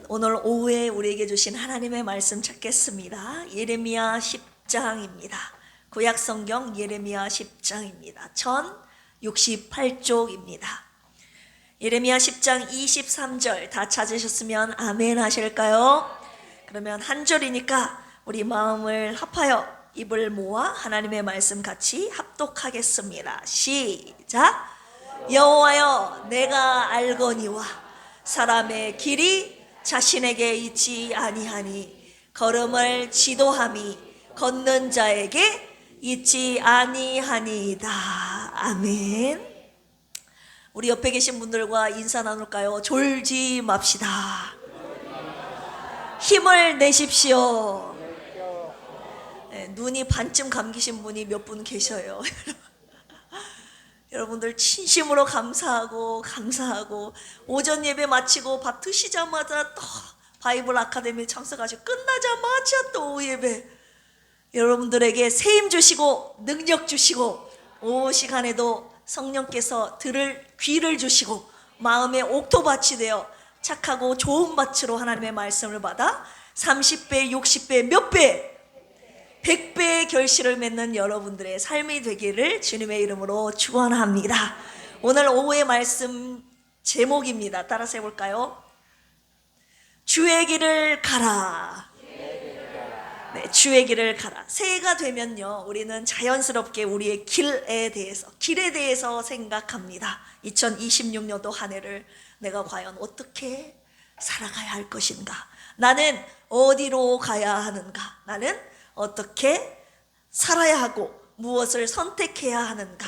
오늘 오후에 우리에게 주신 하나님의 말씀 찾겠습니다. 예레미야 10장입니다. 구약성경 예레미야 10장입니다. 1068쪽입니다. 예레미야 10장 23절 다 찾으셨으면 아멘 하실까요? 그러면 한 절이니까 우리 마음을 합하여 입을 모아 하나님의 말씀 같이 합독하겠습니다. 시작! 여호와여, 내가 알거니와 사람의 길이 자신에게 있지 아니하니 걸음을 지도함이 걷는 자에게 있지 아니하니이다. 아멘. 우리 옆에 계신 분들과 인사 나눌까요? 졸지 맙시다. 힘을 내십시오. 네, 눈이 반쯤 감기신 분이 몇 분 계셔요. 여러분들 진심으로 감사하고 오전 예배 마치고 밥 드시자마자 또 바이블 아카데미 참석하시고 끝나자마자 또 오후 예배, 여러분들에게 세임 주시고 능력 주시고 오후 시간에도 성령께서 들을 귀를 주시고 마음의 옥토밭이 되어 착하고 좋은 밭으로 하나님의 말씀을 받아 30배, 60배, 몇 배, 100배의 결실을 맺는 여러분들의 삶이 되기를 주님의 이름으로 축원합니다. 오늘 오후의 말씀 제목입니다. 따라서 해볼까요? 주의 길을 가라. 네, 주의 길을 가라. 새해가 되면요, 우리는 자연스럽게 우리의 길에 대해서 생각합니다. 2026년도 한 해를 내가 과연 어떻게 살아가야 할 것인가? 나는 어디로 가야 하는가? 나는 어떻게 살아야 하고 무엇을 선택해야 하는가?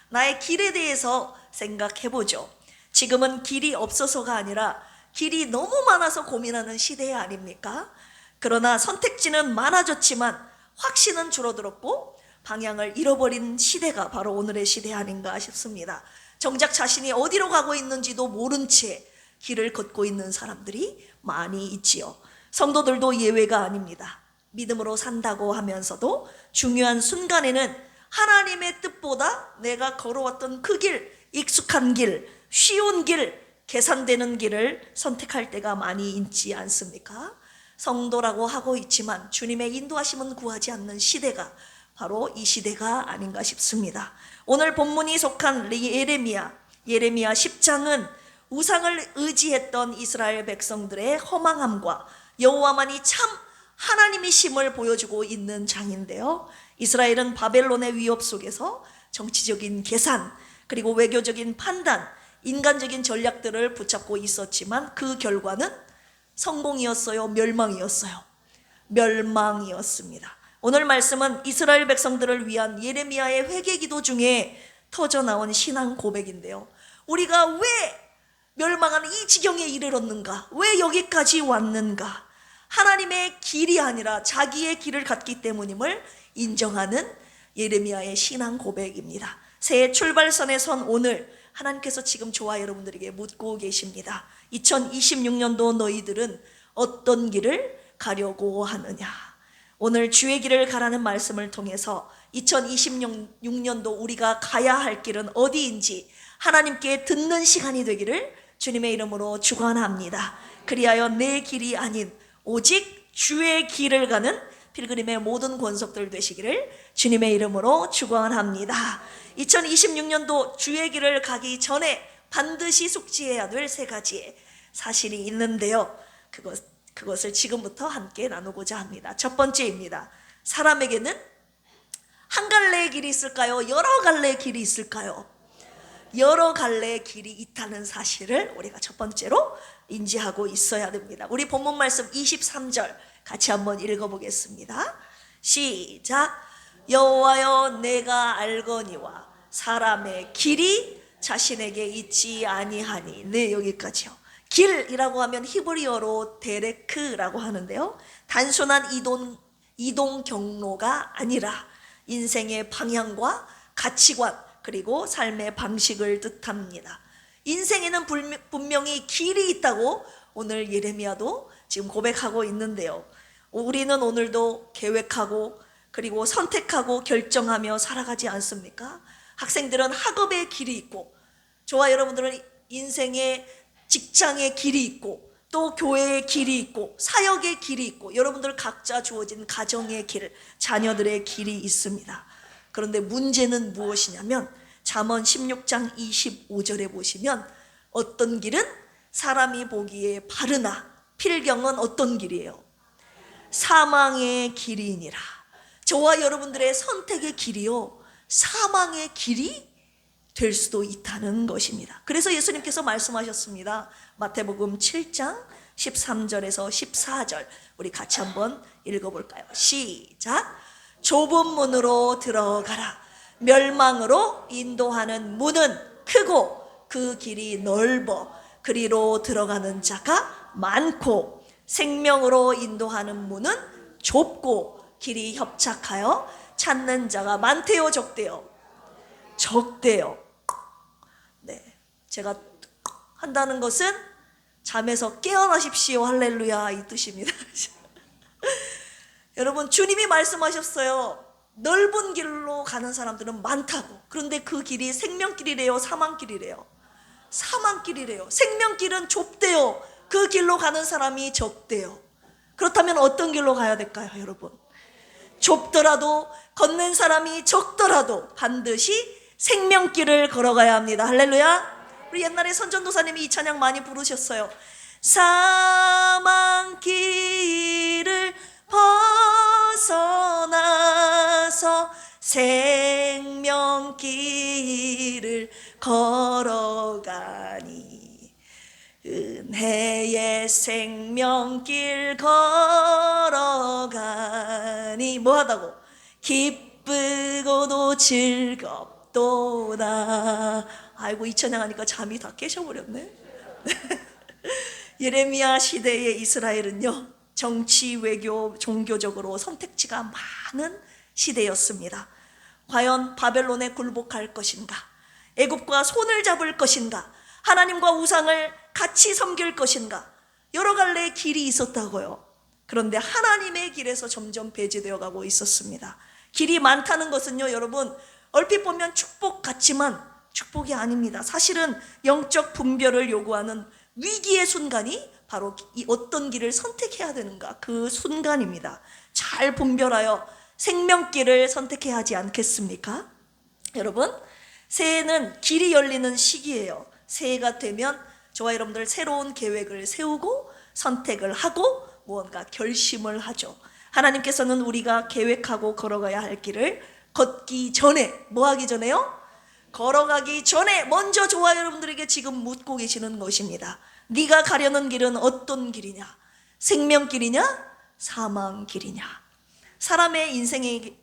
나의 길에 대해서 생각해 보죠. 지금은 길이 없어서가 아니라 길이 너무 많아서 고민하는 시대 아닙니까? 그러나 선택지는 많아졌지만 확신은 줄어들었고 방향을 잃어버린 시대가 바로 오늘의 시대 아닌가 싶습니다. 정작 자신이 어디로 가고 있는지도 모른 채 길을 걷고 있는 사람들이 많이 있지요. 성도들도 예외가 아닙니다. 믿음으로 산다고 하면서도 중요한 순간에는 하나님의 뜻보다 내가 걸어왔던 그 길, 익숙한 길, 쉬운 길, 계산되는 길을 선택할 때가 많이 있지 않습니까? 성도라고 하고 있지만 주님의 인도하심은 구하지 않는 시대가 바로 이 시대가 아닌가 싶습니다. 오늘 본문이 속한 예레미야 10장은 우상을 의지했던 이스라엘 백성들의 허망함과 여호와만이 참 하나님이심을 보여주고 있는 장인데요, 이스라엘은 바벨론의 위협 속에서 정치적인 계산 그리고 외교적인 판단, 인간적인 전략들을 붙잡고 있었지만 그 결과는 성공이었어요? 멸망이었어요? 멸망이었습니다. 오늘 말씀은 이스라엘 백성들을 위한 예레미야의 회개기도 중에 터져나온 신앙 고백인데요, 우리가 왜 멸망하는 이 지경에 이르렀는가? 왜 여기까지 왔는가? 하나님의 길이 아니라 자기의 길을 갔기 때문임을 인정하는 예레미야의 신앙 고백입니다. 새해 출발선에 선 오늘 하나님께서 지금 저와 여러분들에게 묻고 계십니다. 2026년도 너희들은 어떤 길을 가려고 하느냐? 오늘 주의 길을 가라는 말씀을 통해서 2026년도 우리가 가야 할 길은 어디인지 하나님께 듣는 시간이 되기를 주님의 이름으로 축원합니다. 그리하여 내 길이 아닌 오직 주의 길을 가는 필그림의 모든 권속들 되시기를 주님의 이름으로 축원합니다. 2026년도 주의 길을 가기 전에 반드시 숙지해야 될 세 가지의 사실이 있는데요, 그것을 지금부터 함께 나누고자 합니다. 첫 번째입니다. 사람에게는 한 갈래의 길이 있을까요? 여러 갈래의 길이 있을까요? 여러 갈래의 길이 있다는 사실을 우리가 첫 번째로 인지하고 있어야 됩니다. 우리 본문 말씀 23절 같이 한번 읽어보겠습니다. 시작! 여호와여, 내가 알거니와 사람의 길이 자신에게 있지 아니하니. 네, 여기까지요. 길이라고 하면 히브리어로 데레크라고 하는데요, 단순한 이동 경로가 아니라 인생의 방향과 가치관 그리고 삶의 방식을 뜻합니다. 인생에는 분명히 길이 있다고 오늘 예레미야도 지금 고백하고 있는데요, 우리는 오늘도 계획하고 그리고 선택하고 결정하며 살아가지 않습니까? 학생들은 학업의 길이 있고 저와 여러분들은 인생의 직장의 길이 있고 또 교회의 길이 있고 사역의 길이 있고 여러분들 각자 주어진 가정의 길, 자녀들의 길이 있습니다. 그런데 문제는 무엇이냐면 잠언 16장 25절에 보시면 어떤 길은 사람이 보기에 바르나 필경은 어떤 길이에요? 사망의 길이니라. 저와 여러분들의 선택의 길이요, 사망의 길이 될 수도 있다는 것입니다. 그래서 예수님께서 말씀하셨습니다. 마태복음 7장 13절에서 14절 우리 같이 한번 읽어볼까요? 시작. 좁은 문으로 들어가라. 멸망으로 인도하는 문은 크고 그 길이 넓어 그리로 들어가는 자가 많고 생명으로 인도하는 문은 좁고 길이 협착하여 찾는 자가 많대요, 적대요? 적대요. 네, 제가 한다는 것은 잠에서 깨어나십시오, 할렐루야, 이 뜻입니다. 여러분, 주님이 말씀하셨어요. 넓은 길로 가는 사람들은 많다고. 그런데 그 길이 생명길이래요, 사망길이래요? 사망길이래요. 생명길은 좁대요. 그 길로 가는 사람이 적대요. 그렇다면 어떤 길로 가야 될까요, 여러분? 좁더라도, 걷는 사람이 적더라도 반드시 생명길을 걸어가야 합니다. 할렐루야. 우리 옛날에 선전도사님이 이 찬양 많이 부르셨어요. 사망길을 벗어나서 생명길을 걸어가니 은혜의 생명길 걸어가니 뭐하다고? 기쁘고도 즐겁도다. 아이고, 이 찬양하니까 잠이 다 깨셔버렸네. 예레미야 시대의 이스라엘은요, 정치, 외교, 종교적으로 선택지가 많은 시대였습니다. 과연 바벨론에 굴복할 것인가? 애굽과 손을 잡을 것인가? 하나님과 우상을 같이 섬길 것인가? 여러 갈래의 길이 있었다고요. 그런데 하나님의 길에서 점점 배제되어 가고 있었습니다. 길이 많다는 것은요, 여러분, 얼핏 보면 축복 같지만 축복이 아닙니다. 사실은 영적 분별을 요구하는 위기의 순간이 바로 이 어떤 길을 선택해야 되는가, 그 순간입니다. 잘 분별하여 생명길을 선택해야 하지 않겠습니까? 여러분, 새해는 길이 열리는 시기예요. 새해가 되면 저와 여러분들 새로운 계획을 세우고 선택을 하고 무언가 결심을 하죠. 하나님께서는 우리가 계획하고 걸어가야 할 길을 걷기 전에, 뭐 하기 전에요? 걸어가기 전에 먼저 저와 여러분들에게 지금 묻고 계시는 것입니다. 네가 가려는 길은 어떤 길이냐? 생명길이냐? 사망길이냐? 사람의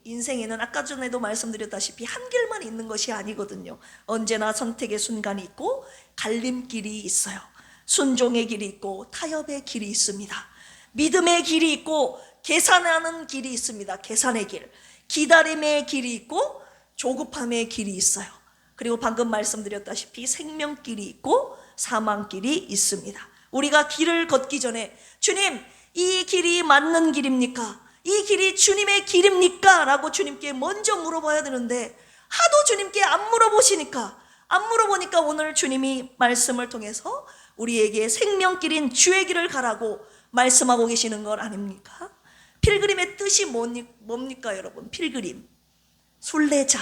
인생에는 아까 전에도 말씀드렸다시피 한 길만 있는 것이 아니거든요. 언제나 선택의 순간이 있고 갈림길이 있어요. 순종의 길이 있고 타협의 길이 있습니다. 믿음의 길이 있고 계산하는 길이 있습니다. 계산의 길. 기다림의 길이 있고 조급함의 길이 있어요. 그리고 방금 말씀드렸다시피 생명길이 있고 사망길이 있습니다. 우리가 길을 걷기 전에 주님, 이 길이 맞는 길입니까? 이 길이 주님의 길입니까? 라고 주님께 먼저 물어봐야 되는데 하도 주님께 안 물어보시니까, 안 물어보니까 오늘 주님이 말씀을 통해서 우리에게 생명길인 주의 길을 가라고 말씀하고 계시는 것 아닙니까? 필그림의 뜻이 뭡니까, 여러분? 필그림, 순례자,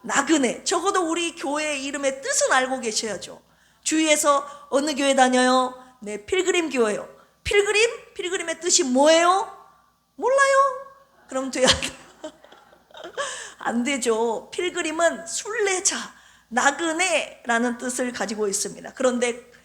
나그네. 적어도 우리 교회 이름의 뜻은 알고 계셔야죠. 주위에서 어느 교회 다녀요? 네, 필그림 교회요. 필그림의 뜻이 뭐예요? 몰라요? 그럼 돼야 돼요. 안 되죠. 필그림은 순례자, 나그네라는 뜻을 가지고 있습니다. 그런데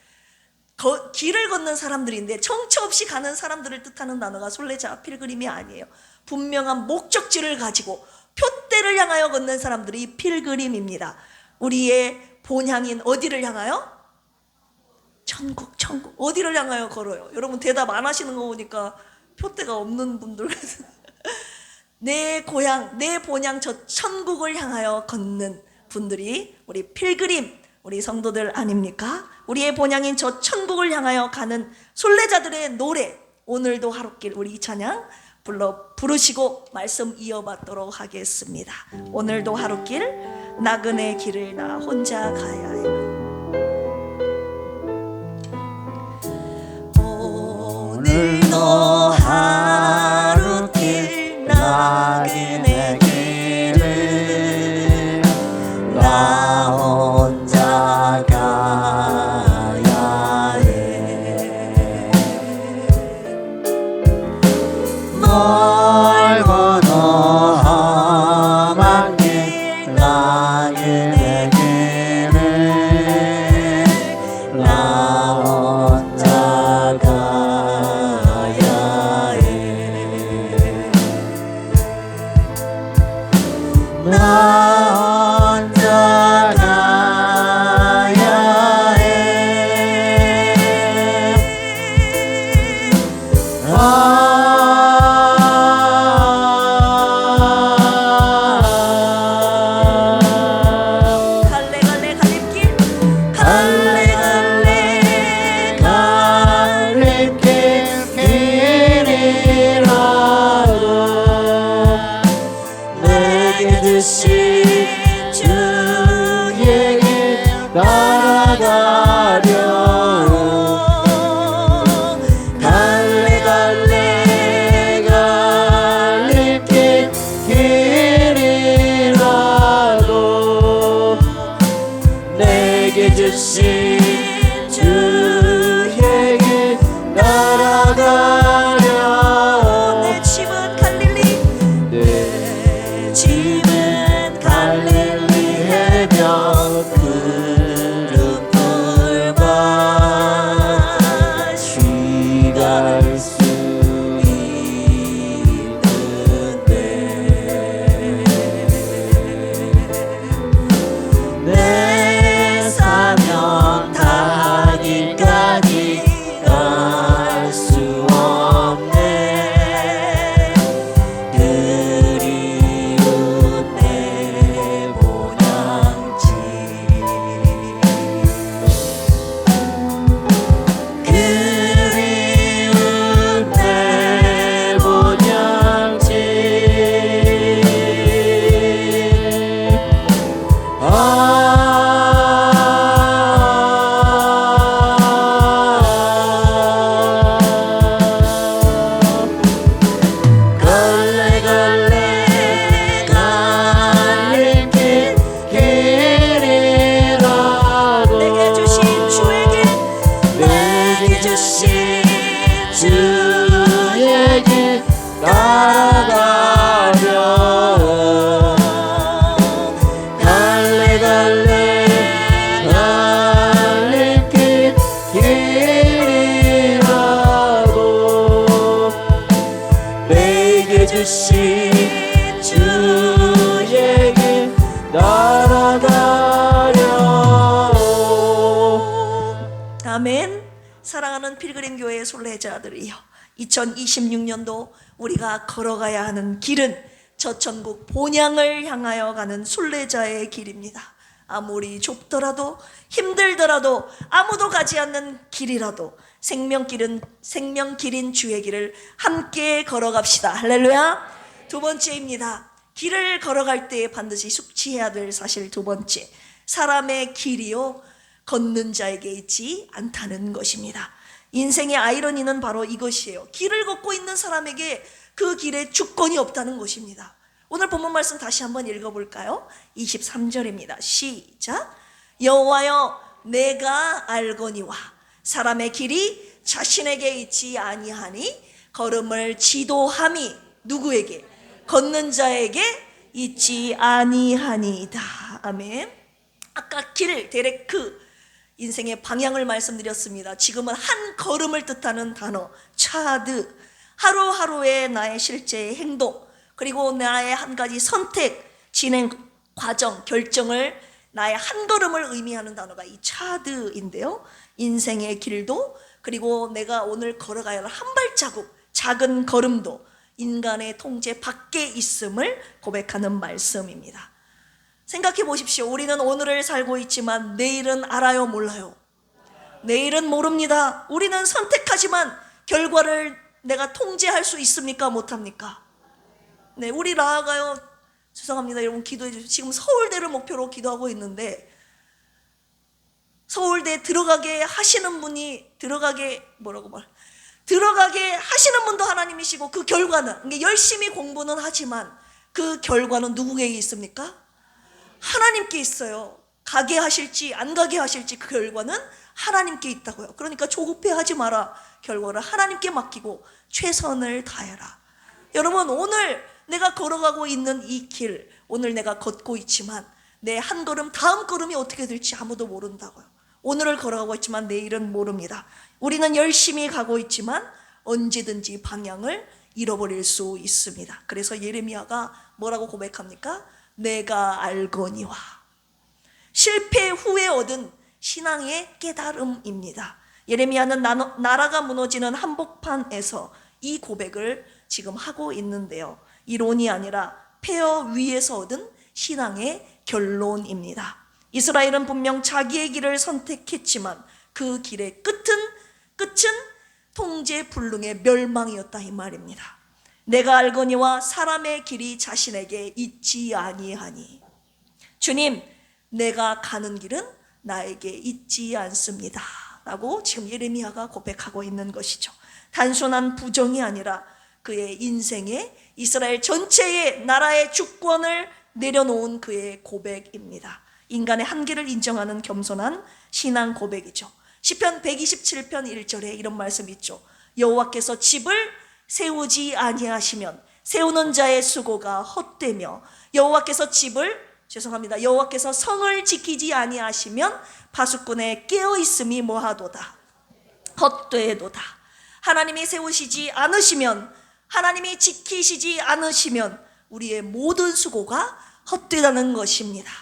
길을 걷는 사람들인데 정처 없이 가는 사람들을 뜻하는 단어가 순례자, 필그림이 아니에요. 분명한 목적지를 가지고 표대를 향하여 걷는 사람들이 필그림입니다. 우리의 본향인 어디를 향하여? 천국. 어디를 향하여 걸어요? 여러분 대답 안 하시는 거 보니까 표대가 없는 분들 내 고향, 내 본향 저 천국을 향하여 걷는 분들이 우리 필그림, 우리 성도들 아닙니까? 우리의 본향인 저 천국을 향하여 가는 순례자들의 노래, 오늘도 하루길 우리 이 찬양 부르시고 말씀 이어받도록 하겠습니다. 오늘도 하루길 나그네 길을 나 혼자 가야 해. 갈래 갈래 갈릴게 길이라도 내게 주신 주에게 따라가려 갈래 갈래 갈릴게 길이라도 내게 주신 주에게 따라가려 내 집은 갈릴리 내 집은 갈릴리 해변 푸른 풀밭 쉬갈 수 있는데 내 사명 다하기까지 갈 수 없네 그리운 내 본향지 그리운 내 본향지 갈래 갈래 갈릴게 길이라도 내게 주신 주에게 내게 주신 주에게 따라가려 갈래 갈래 갈릴게 길이라도 내게 주신 주에게 날아가려. 아멘. 사랑하는 필그림 교회의 순례자들이여, 2026년도 우리가 걸어가야 하는 길은 저 천국 본향을 향하여 가는 순례자의 길입니다. 아무리 좁더라도 힘들더라도 아무도 가지 않는 길이라도 생명길인 주의 길을 함께 걸어갑시다. 할렐루야. 두 번째입니다. 길을 걸어갈 때 반드시 숙지해야 될 사실 두 번째, 사람의 길이요 걷는 자에게 있지 않다는 것입니다. 인생의 아이러니는 바로 이것이에요. 길을 걷고 있는 사람에게 그 길에 주권이 없다는 것입니다. 오늘 본문 말씀 다시 한번 읽어볼까요? 23절입니다. 시작. 여호와여 내가 알거니와 사람의 길이 자신에게 있지 아니하니 걸음을 지도함이 누구에게? 걷는 자에게 있지 아니하니이다. 아멘. 아까 길, 데레크, 인생의 방향을 말씀드렸습니다. 지금은 한 걸음을 뜻하는 단어 차드, 하루하루의 나의 실제 행동, 그리고 나의 한 가지 선택, 진행 과정, 결정을, 나의 한 걸음을 의미하는 단어가 이 차드인데요. 인생의 길도, 그리고 내가 오늘 걸어가야 할 한 발자국, 작은 걸음도 인간의 통제 밖에 있음을 고백하는 말씀입니다. 생각해 보십시오. 우리는 오늘을 살고 있지만 내일은 알아요, 몰라요? 내일은 모릅니다. 우리는 선택하지만 결과를 내가 통제할 수 있습니까? 못합니까? 네, 우리 나아가요. 죄송합니다. 여러분 기도해 주세요. 지금 서울대를 목표로 기도하고 있는데 서울대 들어가게 하시는 분이 들어가게 하시는 분도 하나님이시고 그 결과는 열심히 공부는 하지만 그 결과는 누구에게 있습니까? 하나님께 있어요. 가게 하실지 안 가게 하실지 그 결과는 하나님께 있다고요. 그러니까 조급해하지 마라. 결과를 하나님께 맡기고 최선을 다해라. 여러분 오늘 내가 걸어가고 있는 이 길, 오늘 내가 걷고 있지만 내 한 걸음 다음 걸음이 어떻게 될지 아무도 모른다고요. 오늘을 걸어가고 있지만 내일은 모릅니다. 우리는 열심히 가고 있지만 언제든지 방향을 잃어버릴 수 있습니다. 그래서 예레미야가 뭐라고 고백합니까? 내가 알거니와. 실패 후에 얻은 신앙의 깨달음입니다. 예레미야는 나라가 무너지는 한복판에서 이 고백을 지금 하고 있는데요. 이론이 아니라 폐허 위에서 얻은 신앙의 결론입니다. 이스라엘은 분명 자기의 길을 선택했지만 그 길의 끝은 통제불능의 멸망이었다 이 말입니다. 내가 알거니와 사람의 길이 자신에게 있지 아니하니. 주님, 내가 가는 길은 나에게 있지 않습니다 라고 지금 예레미야가 고백하고 있는 것이죠. 단순한 부정이 아니라 그의 인생에 이스라엘 전체의 나라의 주권을 내려놓은 그의 고백입니다. 인간의 한계를 인정하는 겸손한 신앙 고백이죠. 시편 127편 1절에 이런 말씀이 있죠. 여호와께서 집을 세우지 아니하시면 세우는 자의 수고가 헛되며 여호와께서 성을 지키지 아니하시면 파수꾼의 깨어있음이 뭐하도다 헛되도다. 하나님이 세우시지 않으시면, 하나님이 지키시지 않으시면 우리의 모든 수고가 헛되다는 것입니다.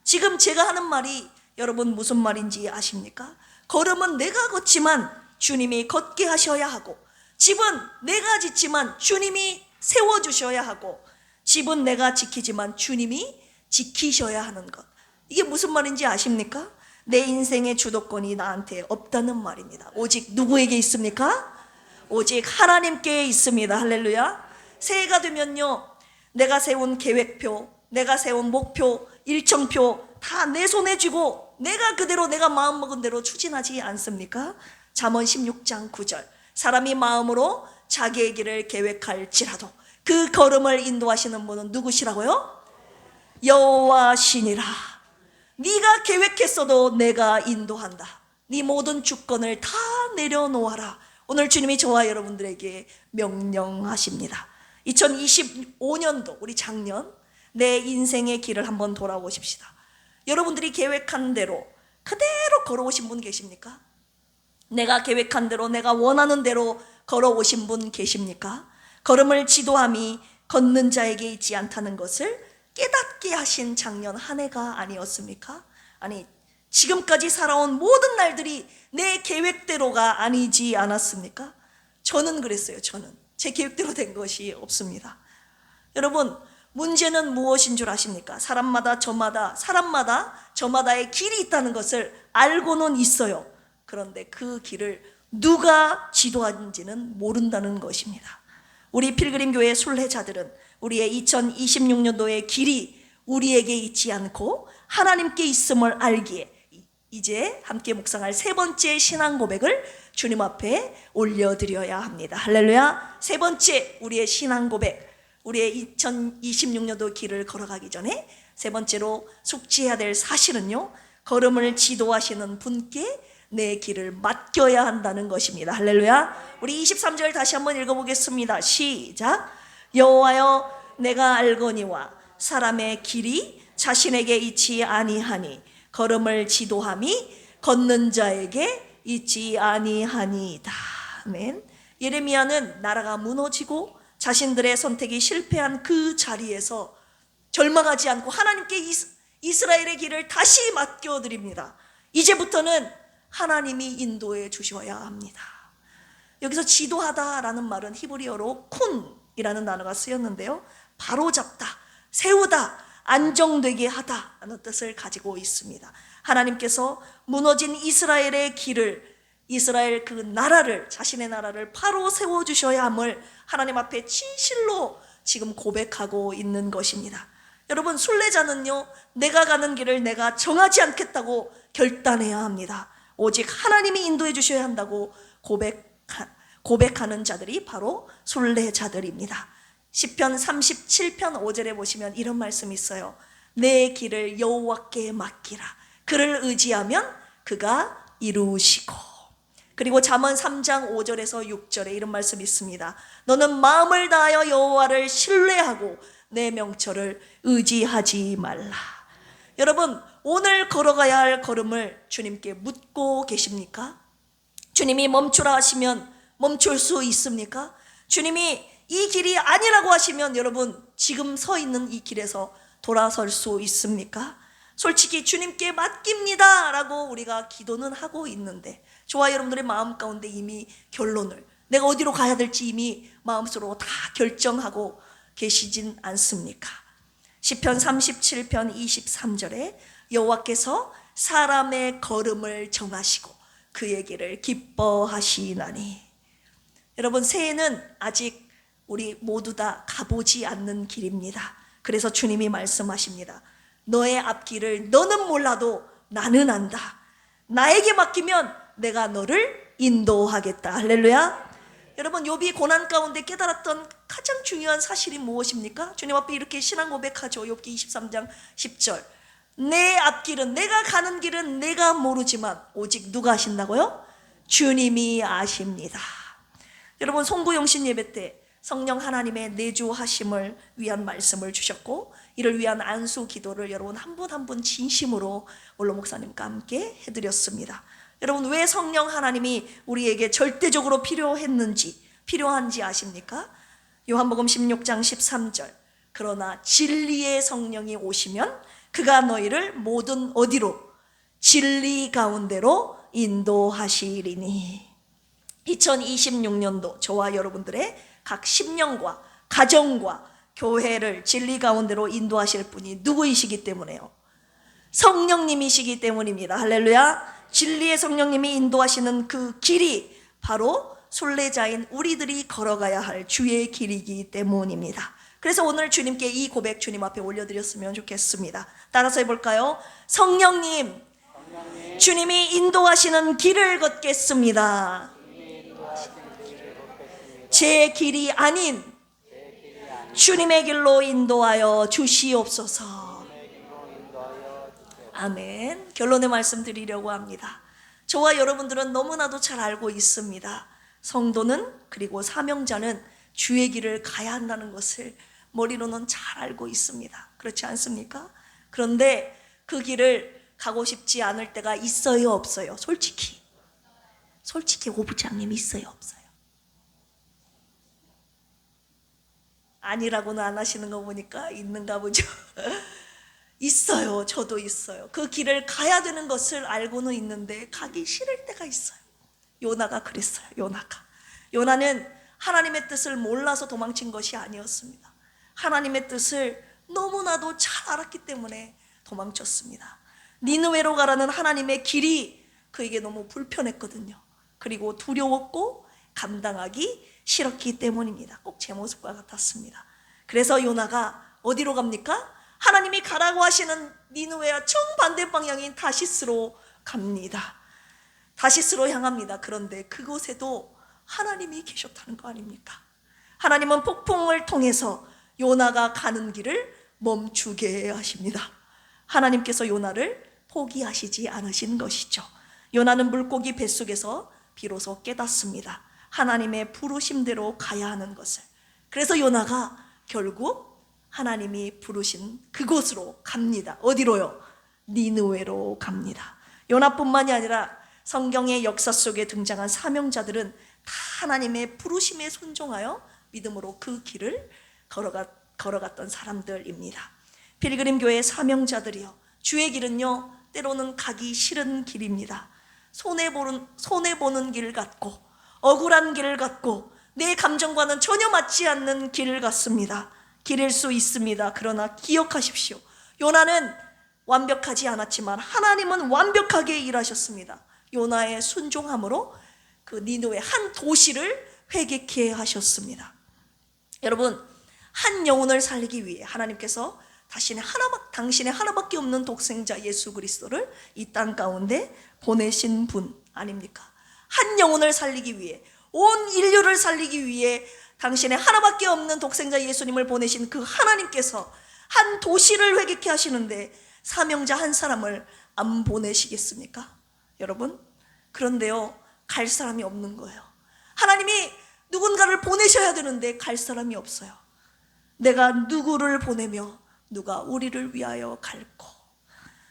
지금 제가 하는 말이 여러분 무슨 말인지 아십니까? 걸음은 내가 걷지만 주님이 걷게 하셔야 하고, 집은 내가 짓지만 주님이 세워주셔야 하고, 집은 내가 지키지만 주님이 지키셔야 하는 것. 이게 무슨 말인지 아십니까? 내 인생의 주도권이 나한테 없다는 말입니다. 오직 누구에게 있습니까? 오직 하나님께 있습니다. 할렐루야. 새해가 되면요, 내가 세운 계획표, 내가 세운 목표, 일정표 다 내 손에 쥐고 내가 그대로 내가 마음먹은 대로 추진하지 않습니까? 잠언 16장 9절, 사람이 마음으로 자기의 길을 계획할지라도 그 걸음을 인도하시는 분은 누구시라고요? 여호와시니라. 네가 계획했어도 내가 인도한다. 네 모든 주권을 다 내려놓아라. 오늘 주님이 저와 여러분들에게 명령하십니다. 2025년도 우리 작년 내 인생의 길을 한번 돌아보십시다. 여러분들이 계획한 대로 그대로 걸어오신 분 계십니까? 내가 계획한 대로, 내가 원하는 대로 걸어오신 분 계십니까? 걸음을 지도함이 걷는 자에게 있지 않다는 것을 깨닫게 하신 작년 한 해가 아니었습니까? 아니, 지금까지 살아온 모든 날들이 내 계획대로가 아니지 않았습니까? 저는 그랬어요. 저는 제 계획대로 된 것이 없습니다. 여러분, 문제는 무엇인 줄 아십니까? 사람마다 저마다의 길이 있다는 것을 알고는 있어요. 그런데 그 길을 누가 지도하는지는 모른다는 것입니다. 우리 필그림교회 순례자들은 우리의 2026년도의 길이 우리에게 있지 않고 하나님께 있음을 알기에 이제 함께 묵상할 세 번째 신앙 고백을 주님 앞에 올려드려야 합니다. 할렐루야. 세 번째 우리의 신앙 고백, 우리의 2026년도 길을 걸어가기 전에 세 번째로 숙지해야 될 사실은요, 걸음을 지도하시는 분께 내 길을 맡겨야 한다는 것입니다. 할렐루야. 우리 23절 다시 한번 읽어보겠습니다. 시작. 여호와여, 내가 알거니와 사람의 길이 자신에게 있지 아니하니 걸음을 지도함이 걷는 자에게 있지 아니하니이다. 아멘. 예레미야는 나라가 무너지고 자신들의 선택이 실패한 그 자리에서 절망하지 않고 하나님께 이스라엘의 길을 다시 맡겨드립니다. 이제부터는 하나님이 인도해 주셔야 합니다. 여기서 지도하다라는 말은 히브리어로 쿤이라는 단어가 쓰였는데요, 바로잡다, 세우다, 안정되게 하다라는 뜻을 가지고 있습니다. 하나님께서 무너진 이스라엘의 길을, 이스라엘 그 나라를, 자신의 나라를 바로 세워주셔야 함을 하나님 앞에 진실로 지금 고백하고 있는 것입니다. 여러분, 순례자는요, 내가 가는 길을 내가 정하지 않겠다고 결단해야 합니다. 오직 하나님이 인도해 주셔야 한다고 고백하는 자들이 바로 순례자들입니다. 시편 37편 5절에 보시면 이런 말씀이 있어요. 내 길을 여호와께 맡기라. 그를 의지하면 그가 이루시고. 그리고 잠언 3장 5절에서 6절에 이런 말씀이 있습니다. 너는 마음을 다하여 여호와를 신뢰하고 내 명철을 의지하지 말라. 여러분, 오늘 걸어가야 할 걸음을 주님께 묻고 계십니까? 주님이 멈추라 하시면 멈출 수 있습니까? 주님이 이 길이 아니라고 하시면 여러분 지금 서 있는 이 길에서 돌아설 수 있습니까? 솔직히 주님께 맡깁니다 라고 우리가 기도는 하고 있는데, 저와 여러분들의 마음 가운데 이미 결론을, 내가 어디로 가야 될지 이미 마음속으로 다 결정하고 계시진 않습니까? 시편 37편 23절에 여호와께서 사람의 걸음을 정하시고 그의 길을 기뻐하시나니. 여러분, 새해는 아직 우리 모두 다 가보지 않는 길입니다. 그래서 주님이 말씀하십니다. 너의 앞길을 너는 몰라도 나는 안다. 나에게 맡기면 내가 너를 인도하겠다. 할렐루야. 여러분, 욥이 고난 가운데 깨달았던 가장 중요한 사실이 무엇입니까? 주님 앞에 이렇게 신앙 고백하죠. 욥기 23장 10절. 내 앞길은, 내가 가는 길은 내가 모르지만 오직 누가 아신다고요? 주님이 아십니다. 여러분, 송구영신 예배 때 성령 하나님의 내주하심을 위한 말씀을 주셨고, 이를 위한 안수 기도를 여러분 한 분 한 분 진심으로 원로 목사님과 함께 해드렸습니다. 여러분, 왜 성령 하나님이 우리에게 절대적으로 필요한지 아십니까? 요한복음 16장 13절. 그러나 진리의 성령이 오시면 그가 너희를 모든 어디로? 진리 가운데로 인도하시리니. 2026년도 저와 여러분들의 각 심령과 가정과 교회를 진리 가운데로 인도하실 분이 누구이시기 때문에요? 성령님이시기 때문입니다. 할렐루야. 진리의 성령님이 인도하시는 그 길이 바로 순례자인 우리들이 걸어가야 할 주의 길이기 때문입니다. 그래서 오늘 주님께 이 고백 주님 앞에 올려드렸으면 좋겠습니다. 따라서 해볼까요? 성령님, 주님이 인도하시는 길을 걷겠습니다. 제 길이 아닌 주님의 길로 인도하여 주시옵소서. 아멘. 결론의 말씀 드리려고 합니다. 저와 여러분들은 너무나도 잘 알고 있습니다. 성도는, 그리고 사명자는 주의 길을 가야 한다는 것을 머리로는 잘 알고 있습니다. 그렇지 않습니까? 그런데 그 길을 가고 싶지 않을 때가 있어요, 없어요? 솔직히 오부장님, 있어요, 없어요? 아니라고는 안 하시는 거 보니까 있는가 보죠. 있어요. 저도 있어요. 그 길을 가야 되는 것을 알고는 있는데 가기 싫을 때가 있어요. 요나가 그랬어요. 요나는 하나님의 뜻을 몰라서 도망친 것이 아니었습니다. 하나님의 뜻을 너무나도 잘 알았기 때문에 도망쳤습니다. 니느웨로 가라는 하나님의 길이 그에게 너무 불편했거든요. 그리고 두려웠고 감당하기 싫었기 때문입니다. 꼭 제 모습과 같았습니다. 그래서 요나가 어디로 갑니까? 하나님이 가라고 하시는 니느웨와 정반대 방향인 다시스로 갑니다. 다시스로 향합니다. 그런데 그곳에도 하나님이 계셨다는 거 아닙니까? 하나님은 폭풍을 통해서 요나가 가는 길을 멈추게 하십니다. 하나님께서 요나를 포기하시지 않으신 것이죠. 요나는 물고기 뱃속에서 비로소 깨닫습니다. 하나님의 부르심대로 가야 하는 것을. 그래서 요나가 결국 하나님이 부르신 그곳으로 갑니다. 어디로요? 니느웨로 갑니다. 요나뿐만이 아니라 성경의 역사 속에 등장한 사명자들은 다 하나님의 부르심에 순종하여 믿음으로 그 길을 걸어갔던 사람들입니다. 필그림 교회 사명자들이요, 주의 길은요 때로는 가기 싫은 길입니다. 손해보는 길 같고 억울한 길 같고 내 감정과는 전혀 맞지 않는 길 같습니다. 길일 수 있습니다. 그러나 기억하십시오. 요나는 완벽하지 않았지만 하나님은 완벽하게 일하셨습니다. 요나의 순종함으로 그 니느웨 한 도시를 회개케 하셨습니다. 여러분, 한 영혼을 살리기 위해 하나님께서 당신의 하나밖에 없는 독생자 예수 그리스도를 이 땅 가운데 보내신 분 아닙니까? 한 영혼을 살리기 위해, 온 인류를 살리기 위해 당신의 하나밖에 없는 독생자 예수님을 보내신 그 하나님께서 한 도시를 회개케 하시는데 사명자 한 사람을 안 보내시겠습니까? 여러분, 그런데요, 갈 사람이 없는 거예요. 하나님이 누군가를 보내셔야 되는데 갈 사람이 없어요. 내가 누구를 보내며 누가 우리를 위하여 갈고.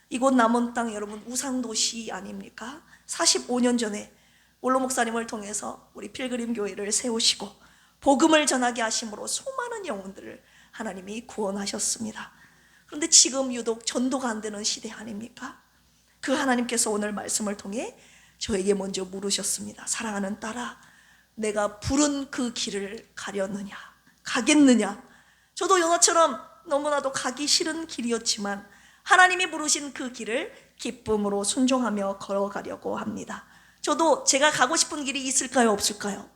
이곳 남원 땅, 여러분, 우상도시 아닙니까? 45년 전에 원로 목사님을 통해서 우리 필그림 교회를 세우시고 복음을 전하게 하심으로 수많은 영혼들을 하나님이 구원하셨습니다. 그런데 지금 유독 전도가 안 되는 시대 아닙니까? 그 하나님께서 오늘 말씀을 통해 저에게 먼저 물으셨습니다. 사랑하는 딸아, 내가 부른 그 길을 가겠느냐? 저도 요나처럼 너무나도 가기 싫은 길이었지만 하나님이 부르신 그 길을 기쁨으로 순종하며 걸어가려고 합니다. 저도 제가 가고 싶은 길이 있을까요, 없을까요?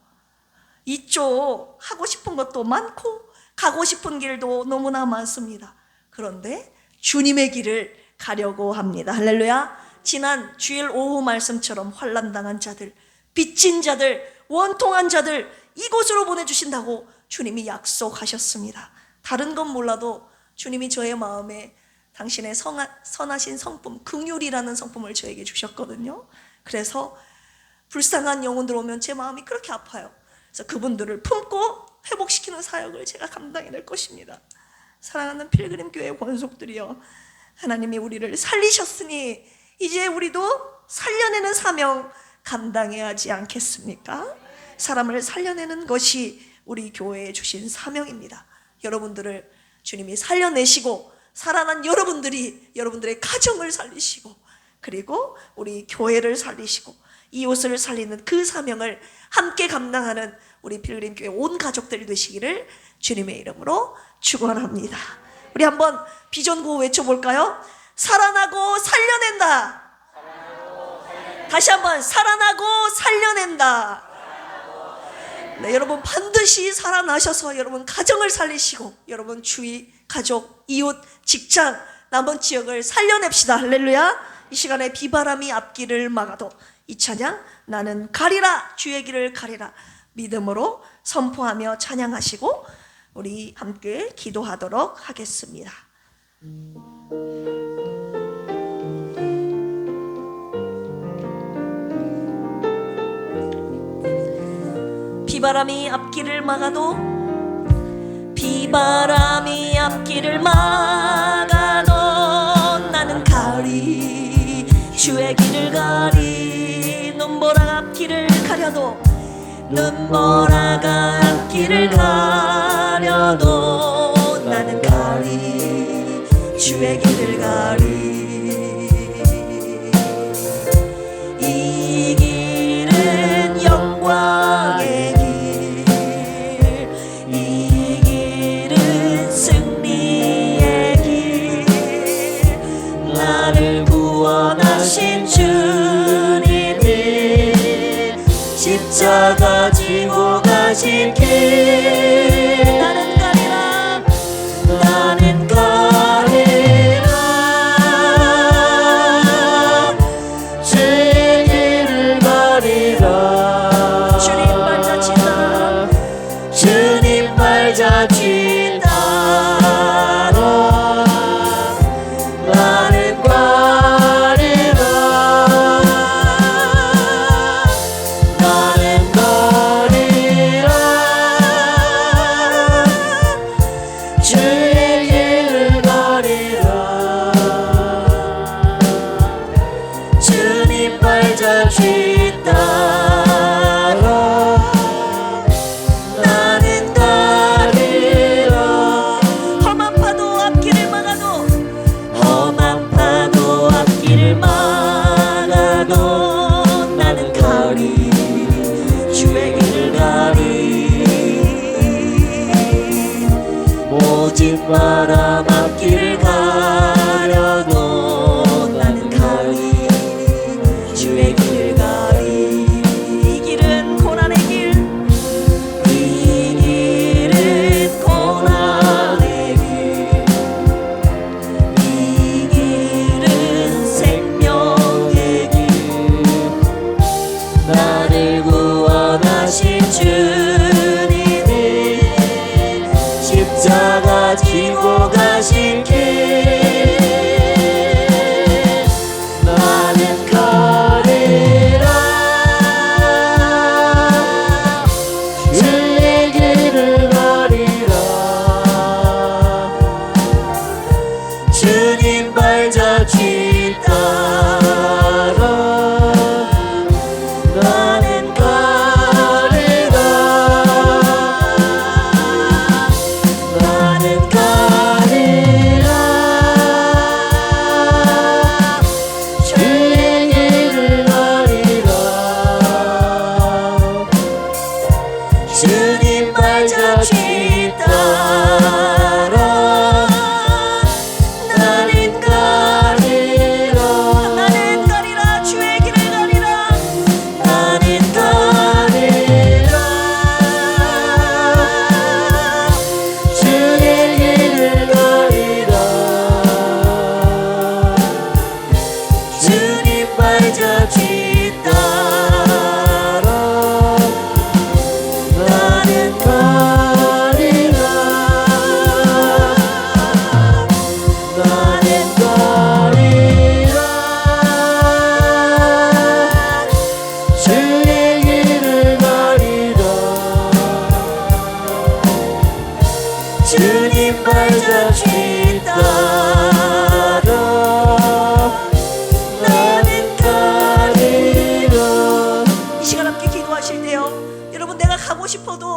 있죠. 하고 싶은 것도 많고 가고 싶은 길도 너무나 많습니다. 그런데 주님의 길을 가려고 합니다. 할렐루야. 지난 주일 오후 말씀처럼 환난당한 자들, 빚진 자들, 원통한 자들 이곳으로 보내주신다고 주님이 약속하셨습니다. 다른 건 몰라도 주님이 저의 마음에 당신의 선하신 성품, 긍휼이라는 성품을 저에게 주셨거든요. 그래서 불쌍한 영혼들 오면 제 마음이 그렇게 아파요. 그래서 그분들을 품고 회복시키는 사역을 제가 감당해낼 것입니다. 사랑하는 필그림 교회 권속들이여, 하나님이 우리를 살리셨으니 이제 우리도 살려내는 사명 감당해야 하지 않겠습니까? 사람을 살려내는 것이 우리 교회에 주신 사명입니다. 여러분들을 주님이 살려내시고 살아난 여러분들이 여러분들의 가정을 살리시고 그리고 우리 교회를 살리시고 이웃을 살리는 그 사명을 함께 감당하는 우리 필그림 교회 온 가족들 되시기를 주님의 이름으로 축원합니다. 우리 한번 비전 구호 외쳐볼까요? 살아나고 살려낸다. 다시 한번 살아나고 살려낸다. 네, 여러분 반드시 살아나셔서 여러분 가정을 살리시고 여러분 주위, 가족, 이웃, 직장, 남은 지역을 살려냅시다. 할렐루야. 이 시간에 비바람이 앞길을 막아도 이 찬양 나는 가리라, 주의 길을 가리라 믿음으로 선포하며 찬양하시고 우리 함께 기도하도록 하겠습니다. 비바람이 앞길을 막아도 비바람이 앞길을 막아도 나는 가리 주의 길을 가리 눈보라가 앞길을 가려도 눈보라가 앞길을 가려도 나는 가리 주의 길을 가리 이 길은 영광의 구원하신 주님이 십자가 지고 가신 길 나는 가리라 나는 가리라 주의 길을 가리라 주님 발자취다 주님 발자취다 나는 바람 앞길을 가려도 나는 가리 주의 길을 가리 이 길은 고난의 길 이 길은 고난의 길 이 길은 생명의 길 나를 구원하신 주님이 십자가 지고 가신 길 나는 가리라 주의 길을 가리라 주님 발자취 따라 나는 가리라 나는 가리라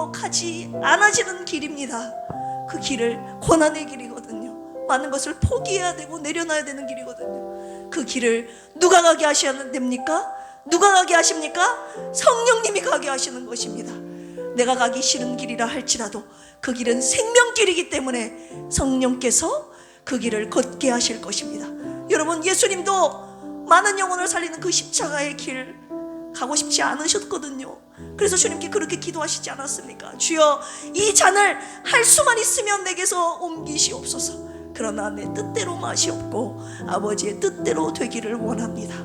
주님도 가지 않으시는 길입니다. 그 길을 고난의 길이거든요. 많은 것을 포기해야 되고 내려놔야 되는 길이거든요. 그 길을 누가 가게 하셔야 됩니까? 누가 가게 하십니까? 성령님이 가게 하시는 것입니다. 내가 가기 싫은 길이라 할지라도 그 길은 생명길이기 때문에 성령께서 그 길을 걷게 하실 것입니다. 여러분, 예수님도 많은 영혼을 살리는 그 십자가의 길 가고 싶지 않으셨거든요. 그래서 주님께 그렇게 기도하시지 않았습니까? 주여, 이 잔을 할 수만 있으면 내게서 옮기시옵소서. 그러나 내 뜻대로 마시옵고 아버지의 뜻대로 되기를 원합니다.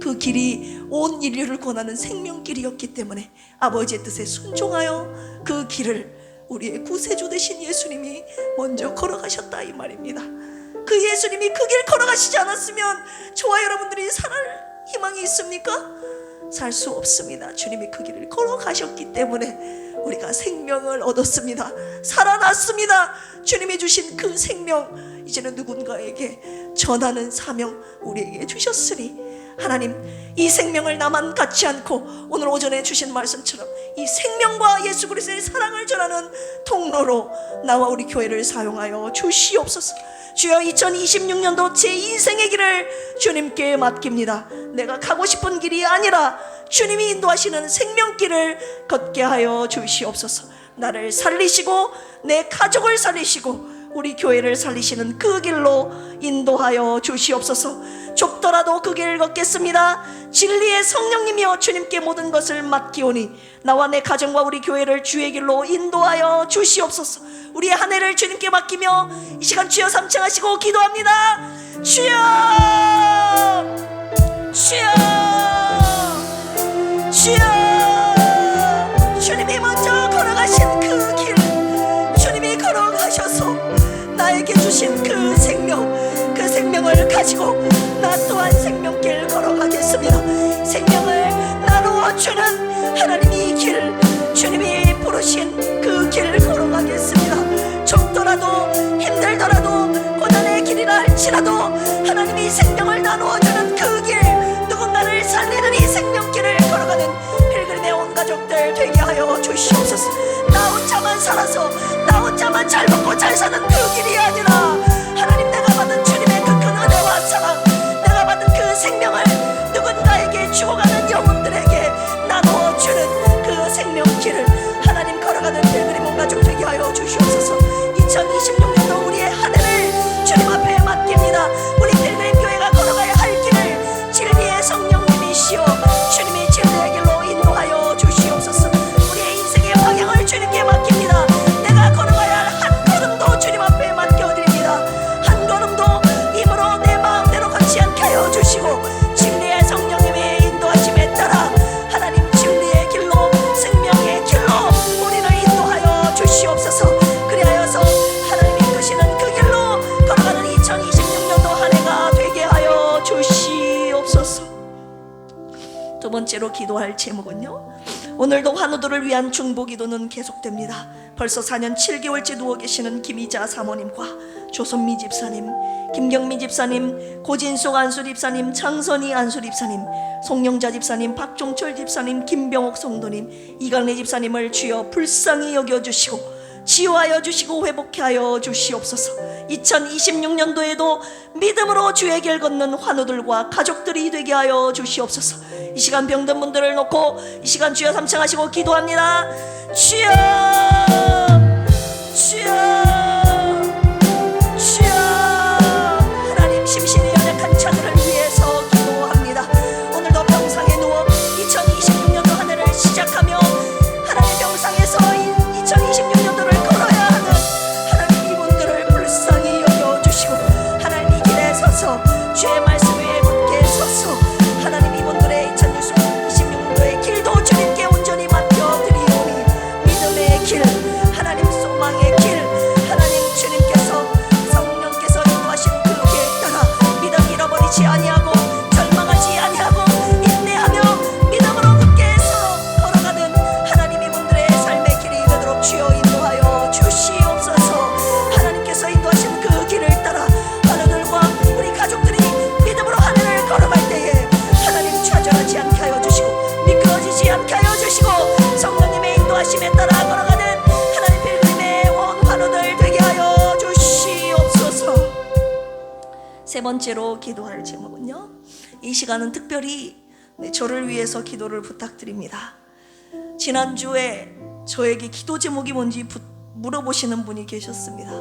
그 길이 온 인류를 권하는 생명길이었기 때문에 아버지의 뜻에 순종하여 그 길을 우리의 구세주 되신 예수님이 먼저 걸어가셨다, 이 말입니다. 그 예수님이 그 길 걸어가시지 않았으면 저와 여러분들이 살 희망이 있습니까? 살 수 없습니다. 주님이 그 길을 걸어가셨기 때문에 우리가 생명을 얻었습니다. 살아났습니다. 주님이 주신 그 생명, 이제는 누군가에게 전하는 사명 우리에게 주셨으니 하나님, 이 생명을 나만 갖지 않고 오늘 오전에 주신 말씀처럼 이 생명과 예수 그리스도의 사랑을 전하는 통로로 나와 우리 교회를 사용하여 주시옵소서. 주여, 2026년도 제 인생의 길을 주님께 맡깁니다. 내가 가고 싶은 길이 아니라 주님이 인도하시는 생명길을 걷게 하여 주시옵소서. 나를 살리시고 내 가족을 살리시고 우리 교회를 살리시는 그 길로 인도하여 주시옵소서. 좁더라도 그 길을 걷겠습니다. 진리의 성령님이여 주님께 모든 것을 맡기오니 나와 내 가정과 우리 교회를 주의 길로 인도하여 주시옵소서. 우리의 한 해를 주님께 맡기며 이 시간 주여 삼창하시고 기도합니다. 주여, 주여, 주여. 주님이 먼저 걸어가신 그 길, 주님이 걸어가셔서 나에게 주신 그 생명을 가지고 나 또한 생명길 걸어가겠습니다. 생명을 나누어주는 하나님의 길, 주님이 부르신 그 길 걸어가겠습니다. 좁더라도 힘들더라도 고난의 길이라 할지라도 하나님이 생명을 나누어주는 그 길, 누군가를 살리는 이 생명길을 걸어가는 필그림의 온 가족들 되게 하여 주시옵소서. 나 혼자만 살아서 나 혼자만 잘 먹고 잘 사는 그 길이 아니라 하나님, 내가 받은 주님의 그 큰 은혜와 사랑, 내가 받은 그 생명을 누군가에게 주고가는 영혼들에게 나누어주는 그 생명길을 하나님 걸어가는 필그림 온 가족 되게 하여 주시옵소서. 2026년도 우리의 한 해를 주님 앞에 맡깁니다. 우리 필그림 교회가 걸어가야 할 길을 진리의 성령님이시여 주님이 진리의 길로 인도하여 주시옵소서. 우리의 인생의 방향을 주님께 맡깁니다. 내가 걸어가야 할 한 걸음도 주님 앞에 맡겨드립니다. 한 걸음도 힘으로 내 마음대로 걷지 않게 하여 주시고 진리의 성령님의 인도하심에 따라 하나님 진리의 길로 생명의 길로 우리를 인도하여 주시옵소서. 그리하여서 하나님이 이끄시는 그 길로 걸어가는 2026년도 한 해가 되게 하여 주시옵소서. 두 번째로 기도할 제목은요, 오늘도 환우들을 위한 중보기도는 계속됩니다. 벌써 4년 7개월째 누워 계시는 김희자 사모님과 조선미 집사님, 김경미 집사님, 고진숙 안수 집사님, 창선희 안수 집사님, 송영자 집사님, 박종철 집사님, 김병옥 성도님, 이강래 집사님을 주여 불쌍히 여겨주시고 치유하여 주시고 회복케 하여 주시옵소서. 2026년도에도 믿음으로 주의 길 걷는 환우들과 가족들이 되게 하여 주시옵소서. 이 시간 병든 분들을 놓고 이 시간 주여 삼창하시고 기도합니다. 주여, 주여, 주여. 하나님, 심신이 연약한 자들을 위해서 기도합니다. 오늘도 병상에 누워 2026년도 한 해를 시작하며 하나님 병상에서 2026년도를 걸어야 하는 하나님 이분들을 불쌍히 여겨주시고 하나님 이 길에 서서 주의 말씀 위에 굳게 서서 하나님 이분들의 2026년도의 길도 주님께 온전히 맡겨드리오니 믿음의 길 세 번째로 기도할 제목은요, 이 시간은 특별히 저를 위해서 기도를 부탁드립니다. 지난주에 저에게 기도 제목이 뭔지 물어보시는 분이 계셨습니다.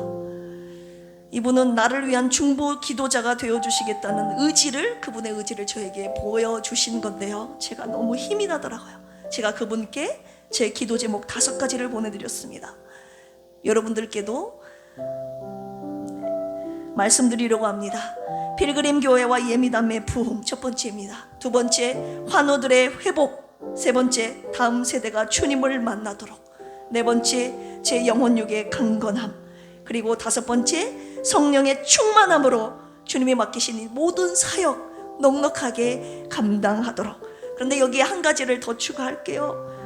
이분은 나를 위한 중보 기도자가 되어주시겠다는 의지를, 그분의 의지를 저에게 보여주신 건데요, 제가 너무 힘이 나더라고요. 제가 그분께 제 기도 제목 5가지를 보내드렸습니다. 여러분들께도 말씀드리려고 합니다. 필그림 교회와 예미담의 부흥, 첫 번째입니다. 두 번째, 환우들의 회복. 세 번째, 다음 세대가 주님을 만나도록. 네 번째, 제 영혼육의 강건함. 그리고 다섯 번째, 성령의 충만함으로 주님이 맡기신 이 모든 사역 넉넉하게 감당하도록. 그런데 여기에 한 가지를 더 추가할게요.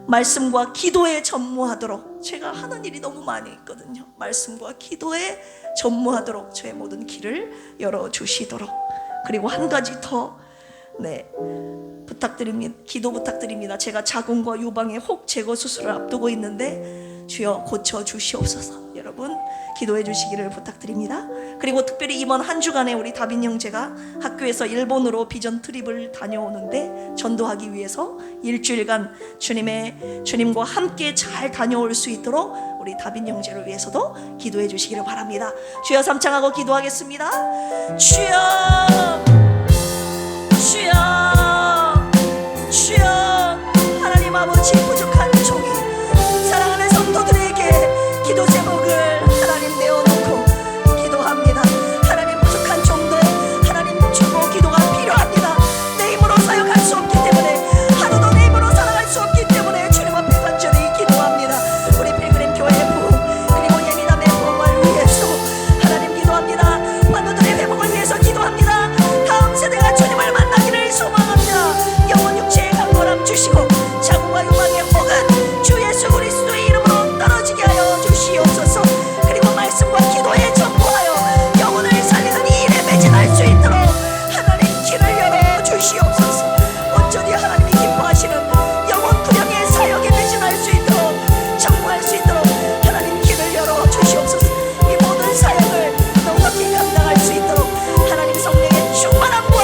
말씀과 기도에 전무하도록. 제가 하는 일이 너무 많이 있거든요. 말씀과 기도에 전무하도록 저의 모든 길을 열어주시도록. 그리고 한 가지 더 부탁드립니다. 기도 부탁드립니다. 제가 자궁과 유방의 혹 제거 수술을 앞두고 있는데 주여 고쳐주시옵소서. 여러분 기도해 주시기를 부탁드립니다. 그리고 특별히 이번 한 주간에 우리 다빈 형제가 학교에서 일본으로 비전 트립을 다녀오는데 전도하기 위해서 일주일간 주님과 함께 잘 다녀올 수 있도록 우리 다빈 형제를 위해서도 기도해 주시기를 바랍니다. 주여 삼창하고 기도하겠습니다. 주여, 주여, 주여. 하나님 아버지, 부족한 종이 사랑하는 성도들에게 기도 제목을 하나님 내어놓고 기도합니다. 하나님, 부족한 종들, 하나님 중보 기도가 필요합니다. 내 힘으로 사역할 수 없기 때문에, 하루도 내 힘으로 살아갈 수 없기 때문에 주님 앞에 간절히 기도합니다. 우리 필그림 교회의 부흥, 그리고 예민함의 부흥을 위해서 하나님 기도합니다. 환우들의 회복을 위해서 기도합니다. 다음 세대가 주님을 만나기를 소망합니다. 영혼 육체의 강건함 주시고 자궁과 유방의 혹은 주 예수 그리스도의 이름으로 떨어지게 하여 주시옵소서. 그리고 말씀과 기도에 전부하여 영혼을 살리는 이 일에 매진할 수 있도록 하나님 길을 열어 주시옵소서. 온전히 하나님이 기뻐하시는 영혼 구령의 사역에 매진할 수 있도록, 전부할 수 있도록 하나님 길을 열어 주시옵소서. 이 모든 사역을 넉넉히 감당할 수 있도록 하나님 성령의 충만함과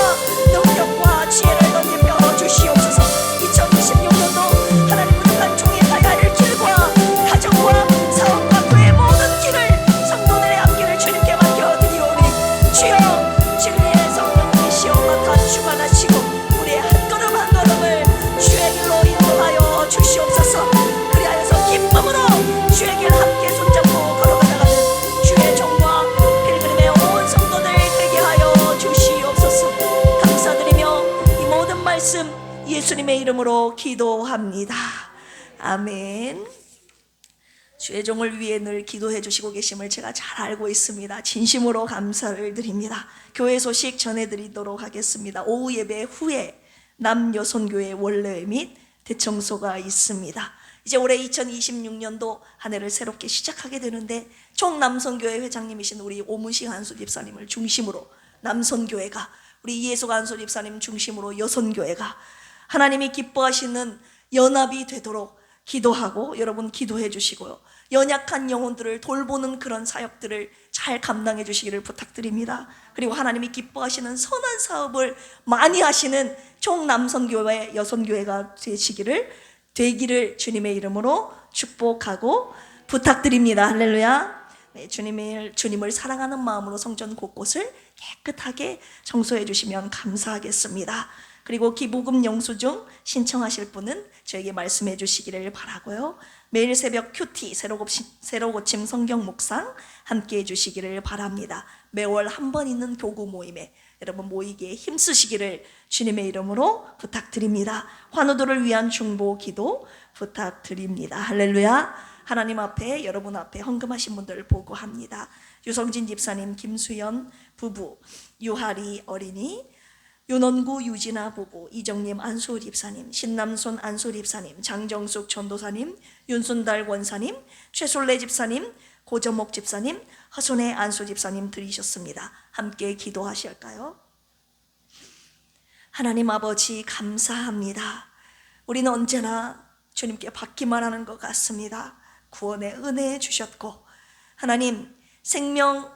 능력과 지혜를 던집혀 주시옵소서. 2026년도 하나님 부족한 종이 가야 할 길과 가정과 사업과 그의 모든 길을, 성도들의 앞길을 주님께 맡겨드리오니 주여, 진리의 성령이시여 맡아 주관하시고 우리의 한 걸음 한 걸음을 주의 길로 인도하여 주시옵소서. 그리하여서 기쁨으로 주의 길 함께 손잡고 걸어가다가는 주의 종과 필그림의 온 성도들 되게 하여 주시옵소서. 감사드리며 이 모든 말씀 예수님의 이름으로 기도합니다. 아멘. 주의 종을 위해 늘 기도해 주시고 계심을 제가 잘 알고 있습니다. 진심으로 감사를 드립니다. 교회 소식 전해드리도록 하겠습니다. 오후 예배 후에 남여손교회 원래 및 대청소가 있습니다. 이제 올해 2026년도 한 해를 새롭게 시작하게 되는데, 총남선교회 회장님이신 우리 오문식 안수 집사님을 중심으로 남선교회가, 우리 이예숙 안수 집사님 중심으로 여선교회가 하나님이 기뻐하시는 연합이 되도록 기도하고, 여러분 기도해 주시고요, 연약한 영혼들을 돌보는 그런 사역들을 잘 감당해 주시기를 부탁드립니다. 그리고 하나님이 기뻐하시는 선한 사업을 많이 하시는 총남선교회 여선교회가 되기를 주님의 이름으로 축복하고 부탁드립니다. 할렐루야. 네, 주님을 사랑하는 마음으로 성전 곳곳을 깨끗하게 청소해 주시면 감사하겠습니다. 그리고 기부금 영수증 신청하실 분은 저에게 말씀해 주시기를 바라고요. 매일 새벽 큐티 새로 고침 성경 묵상 함께 해 주시기를 바랍니다. 매월 한 번 있는 교구 모임에 여러분 모이기에 힘쓰시기를 주님의 이름으로 부탁드립니다. 환우들을 위한 중보 기도 부탁드립니다. 할렐루야. 하나님 앞에, 여러분 앞에 헌금하신 분들을 보고합니다. 유성진 집사님, 김수연 부부, 유하리 어린이, 윤원구 유진아 부부, 이정님 안수 집사님, 신남손 안수 집사님, 장정숙 전도사님, 윤순달 권사님, 최솔래 집사님, 고정목 집사님, 허손의 안수 집사님 드리셨습니다. 함께 기도하실까요? 하나님 아버지 감사합니다. 우리는 언제나 주님께 받기만 하는 것 같습니다. 구원의 은혜 주셨고, 하나님 생명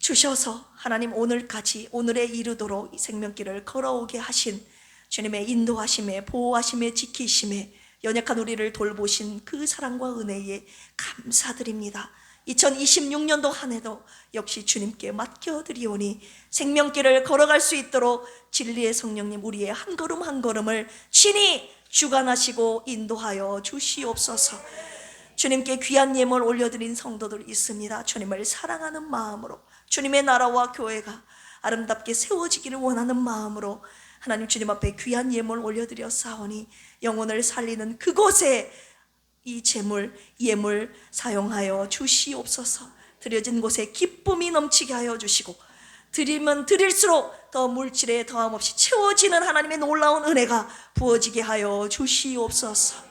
주셔서 하나님 오늘까지 오늘에 이르도록 이 생명길을 걸어오게 하신 주님의 인도하심에 보호하심에 지키심에 연약한 우리를 돌보신 그 사랑과 은혜에 감사드립니다. 2026년도 한 해도 역시 주님께 맡겨드리오니 생명길을 걸어갈 수 있도록 진리의 성령님 우리의 한 걸음 한 걸음을 친히 주관하시고 인도하여 주시옵소서. 주님께 귀한 예물 올려드린 성도들 있습니다. 주님을 사랑하는 마음으로 주님의 나라와 교회가 아름답게 세워지기를 원하는 마음으로 하나님 주님 앞에 귀한 예물 올려드렸사오니 영혼을 살리는 그곳에 이 재물, 예물 사용하여 주시옵소서. 드려진 곳에 기쁨이 넘치게 하여 주시고 드리면 드릴수록 더 물질에 더함없이 채워지는 하나님의 놀라운 은혜가 부어지게 하여 주시옵소서.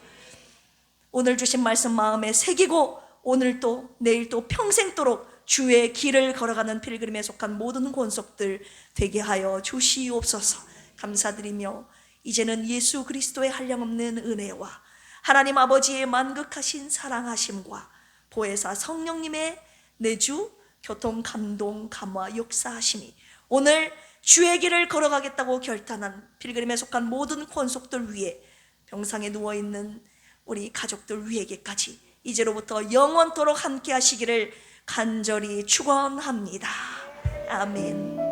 오늘 주신 말씀 마음에 새기고 오늘도 내일도 평생도록 주의 길을 걸어가는 필그림에 속한 모든 권속들 되게 하여 주시옵소서. 감사드리며 이제는 예수 그리스도의 한량없는 은혜와 하나님 아버지의 만극하신 사랑하심과 보혜사 성령님의 내주 교통 감동 감화 역사하심이 오늘 주의 길을 걸어가겠다고 결단한 필그림에 속한 모든 권속들 위에 병상에 누워있는 우리 가족들 위에게까지 이제로부터 영원토록 함께 하시기를 간절히 축원합니다. 아멘.